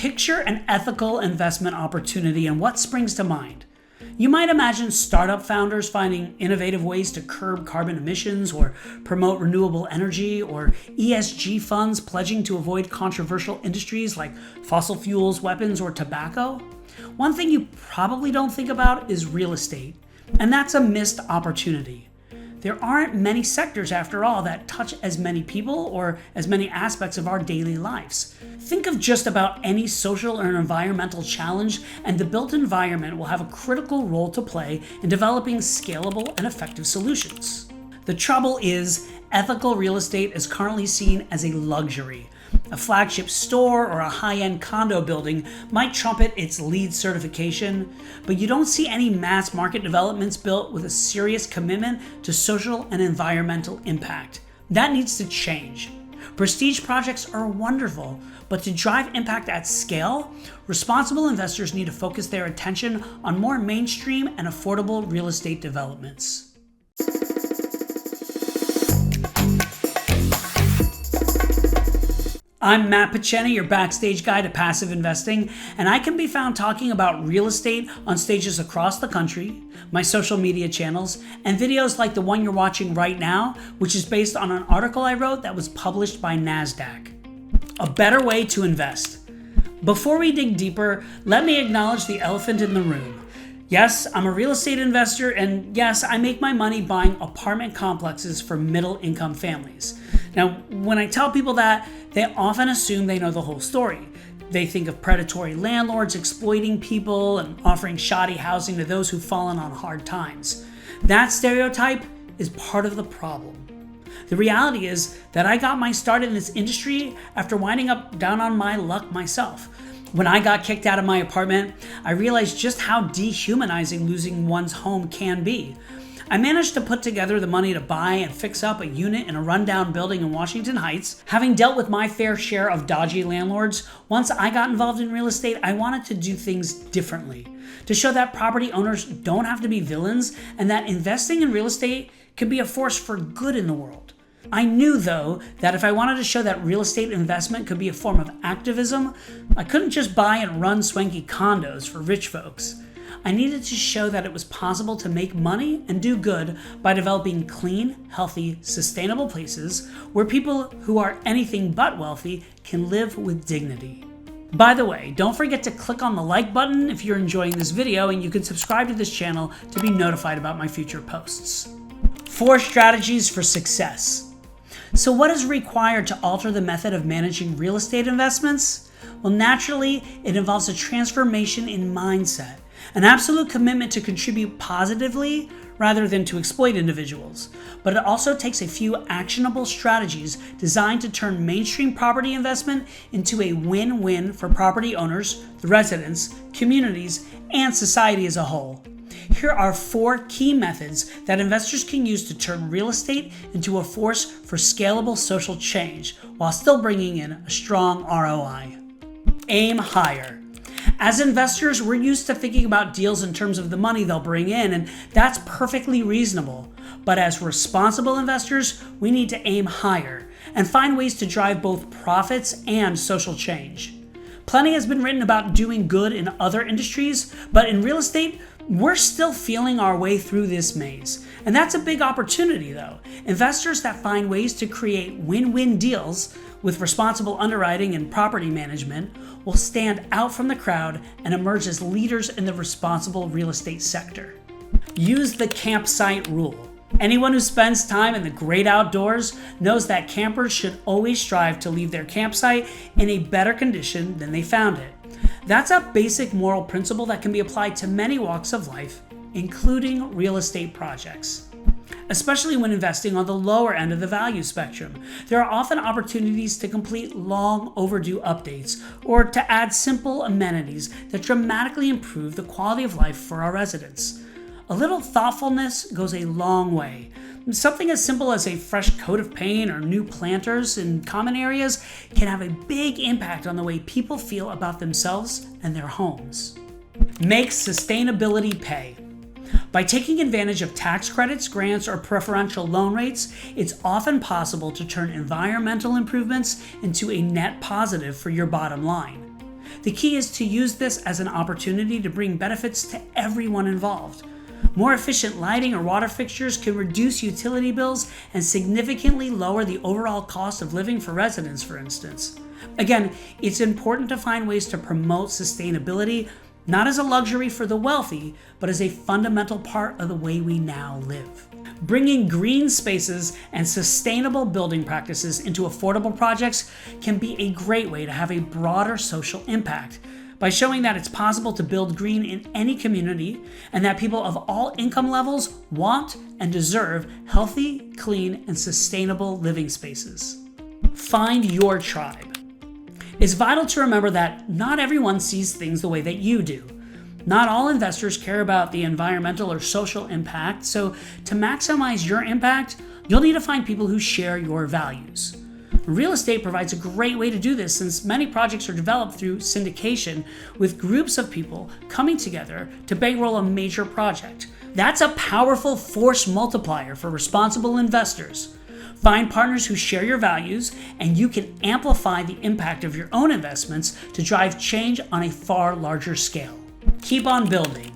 Picture an ethical investment opportunity and what springs to mind? You might imagine startup founders finding innovative ways to curb carbon emissions or promote renewable energy, or ESG funds pledging to avoid controversial industries like fossil fuels, weapons, or tobacco. One thing you probably don't think about is real estate, and that's a missed opportunity. There aren't many sectors, after all, that touch as many people or as many aspects of our daily lives. Think of just about any social or environmental challenge, and the built environment will have a critical role to play in developing scalable and effective solutions. The trouble is, ethical real estate is currently seen as a luxury. A flagship store or a high-end condo building might trumpet its LEED certification, but you don't see any mass market developments built with a serious commitment to social and environmental impact. That needs to change. Prestige projects are wonderful, but to drive impact at scale, responsible investors need to focus their attention on more mainstream and affordable real estate developments. I'm Matt Picheny, your backstage guide to passive investing, and I can be found talking about real estate on stages across the country, my social media channels, and videos like the one you're watching right now, which is based on an article I wrote that was published by NASDAQ. A better way to invest. Before we dig deeper, let me acknowledge the elephant in the room. Yes, I'm a real estate investor, and yes, I make my money buying apartment complexes for middle-income families. Now, when I tell people that, they often assume they know the whole story. They think of predatory landlords exploiting people and offering shoddy housing to those who've fallen on hard times. That stereotype is part of the problem. The reality is that I got my start in this industry after winding up down on my luck myself. When I got kicked out of my apartment, I realized just how dehumanizing losing one's home can be. I managed to put together the money to buy and fix up a unit in a rundown building in Washington Heights. Having dealt with my fair share of dodgy landlords, once I got involved in real estate, I wanted to do things differently, to show that property owners don't have to be villains and that investing in real estate can be a force for good in the world. I knew, though, that if I wanted to show that real estate investment could be a form of activism, I couldn't just buy and run swanky condos for rich folks. I needed to show that it was possible to make money and do good by developing clean, healthy, sustainable places where people who are anything but wealthy can live with dignity. By the way, don't forget to click on the like button if you're enjoying this video, and you can subscribe to this channel to be notified about my future posts. 4 strategies for success. So what is required to alter the method of managing real estate investments? Well, naturally, it involves a transformation in mindset, an absolute commitment to contribute positively rather than to exploit individuals. But it also takes a few actionable strategies designed to turn mainstream property investment into a win-win for property owners, the residents, communities, and society as a whole. Here are 4 key methods that investors can use to turn real estate into a force for scalable social change while still bringing in a strong ROI. Aim higher. As investors, we're used to thinking about deals in terms of the money they'll bring in, and that's perfectly reasonable. But as responsible investors, we need to aim higher and find ways to drive both profits and social change. Plenty has been written about doing good in other industries, but in real estate, we're still feeling our way through this maze. And that's a big opportunity, though. Investors that find ways to create win-win deals with responsible underwriting and property management will stand out from the crowd and emerge as leaders in the responsible real estate sector. Use the campsite rule. Anyone who spends time in the great outdoors knows that campers should always strive to leave their campsite in a better condition than they found it. That's a basic moral principle that can be applied to many walks of life, including real estate projects. Especially when investing on the lower end of the value spectrum, there are often opportunities to complete long overdue updates or to add simple amenities that dramatically improve the quality of life for our residents. A little thoughtfulness goes a long way. Something as simple as a fresh coat of paint or new planters in common areas can have a big impact on the way people feel about themselves and their homes. Make sustainability pay. By taking advantage of tax credits, grants, or preferential loan rates, it's often possible to turn environmental improvements into a net positive for your bottom line. The key is to use this as an opportunity to bring benefits to everyone involved. More efficient lighting or water fixtures can reduce utility bills and significantly lower the overall cost of living for residents, for instance. Again, it's important to find ways to promote sustainability, not as a luxury for the wealthy, but as a fundamental part of the way we now live. Bringing green spaces and sustainable building practices into affordable projects can be a great way to have a broader social impact by showing that it's possible to build green in any community and that people of all income levels want and deserve healthy, clean, and sustainable living spaces. Find your tribe. It's vital to remember that not everyone sees things the way that you do. Not all investors care about the environmental or social impact, so to maximize your impact, you'll need to find people who share your values. Real estate provides a great way to do this since many projects are developed through syndication with groups of people coming together to bankroll a major project. That's a powerful force multiplier for responsible investors. Find partners who share your values, and you can amplify the impact of your own investments to drive change on a far larger scale. Keep on building.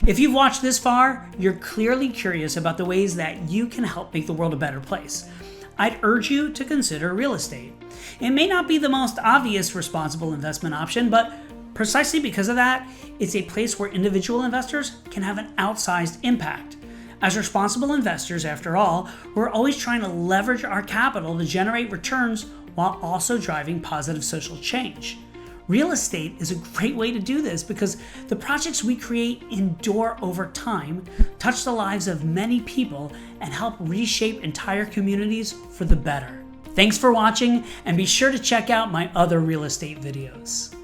If you've watched this far, you're clearly curious about the ways that you can help make the world a better place. I'd urge you to consider real estate. It may not be the most obvious responsible investment option, but precisely because of that, it's a place where individual investors can have an outsized impact. As responsible investors, after all, we're always trying to leverage our capital to generate returns while also driving positive social change. Real estate is a great way to do this because the projects we create endure over time, touch the lives of many people, and help reshape entire communities for the better. Thanks for watching, and be sure to check out my other real estate videos.